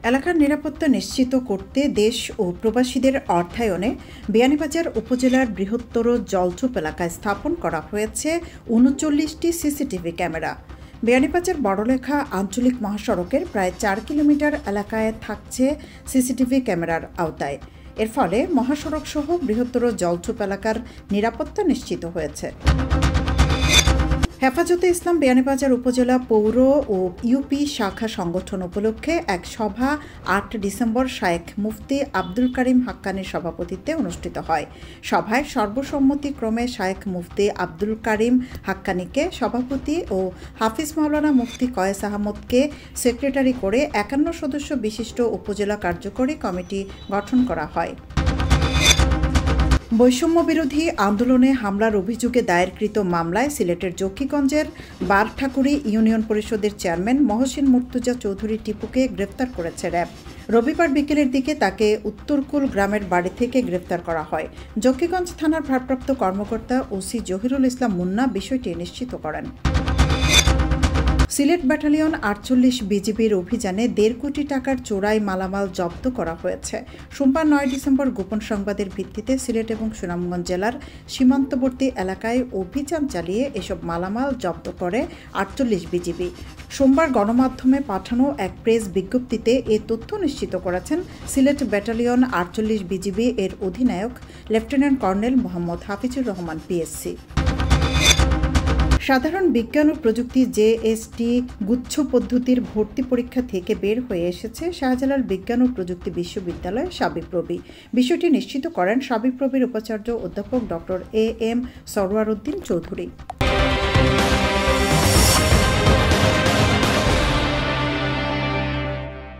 এলাকার নিরাপত্তা নিশ্চিত করতে দেশ ও প্রবাসীদের অর্থায়নে বিয়ানীবাজার উপজেলার বৃহত্তর জলচুপ এলাকায় স্থাপন করা হয়েছে ৩৯টি সিসিটিভি ক্যামেরা। বিয়ানীবাজার বড়লেখা আঞ্চলিক মহাসড়কের প্রায় ৪ কিলোমিটার এলাকায় থাকছে সিসিটিভি ক্যামেরার আওতায়। এর ফলে মহাসড়ক সহ বৃহত্তর জলচুপ এলাকার নিরাপত্তা নিশ্চিত হয়েছে। হেফাজতে ইসলাম বিয়ানীবাজার উপজেলা পৌর ও ইউপি শাখা সংগঠন উপলক্ষে এক সভা ৮ ডিসেম্বর শায়েখ মুফতি আব্দুল কারিম হাক্কানীর সভাপতিত্বে অনুষ্ঠিত হয়। সভায় সর্বসম্মতিক্রমে শায়েখ মুফতি আব্দুল কারিম হাক্কানীকে সভাপতি ও হাফিজ মাওলানা মুফতি কয়েস আহমদকে সেক্রেটারি করে ৫১ সদস্য বিশিষ্ট উপজেলা কার্যকরী কমিটি গঠন করা হয়। বৈষম্য বিরোধী আন্দোলনে হামলার অভিযোগে দায়েরকৃত মামলায় সিলেটের জকিগঞ্জের বারঠাকুরি ইউনিয়ন পরিষদের চেয়ারম্যান মহসিন মুর্তজা চৌধুরী টিপুকে গ্রেফতার করেছে র্যাব। রবিবার বিকেলের দিকে তাকে উত্তরকুল গ্রামের বাড়ি থেকে গ্রেফতার করা হয়। জকিগঞ্জ থানার ভারপ্রাপ্ত কর্মকর্তা ওসি জহিরুল ইসলাম মুন্না বিষয়টি নিশ্চিত করেন। সিলেট ব্যাটালিয়ন ৪৮ বিজিবির অভিযানে ১.৫ কোটি টাকার চোরাই মালামাল জব্দ করা হয়েছে। সোমবার ৯ ডিসেম্বর গোপন সংবাদের ভিত্তিতে সিলেট এবং সুনামগঞ্জ জেলার সীমান্তবর্তী এলাকায় অভিযান চালিয়ে এসব মালামাল জব্দ করে ৪৮ বিজিবি। সোমবার গণমাধ্যমে পাঠানো এক প্রেস বিজ্ঞপ্তিতে এ তথ্য নিশ্চিত করেছেন সিলেট ব্যাটালিয়ন ৪৮ বিজিবি এর অধিনায়ক lieutenant colonel Mohammad Hafizur Rahman PSC. সাধারণ বিজ্ঞান ও প্রযুক্তি জেএসটি গুচ্ছ পদ্ধতির ভর্তি পরীক্ষা থেকে বের হয়ে এসেছে শাহজালাল বিজ্ঞান ও প্রযুক্তি বিশ্ববিদ্যালয় শাবিপ্রবি। বিষয়টি নিশ্চিত করেন শাবিপ্রবির উপাচার্য অধ্যাপক doctor A M Sarwar Uddin Chowdhury.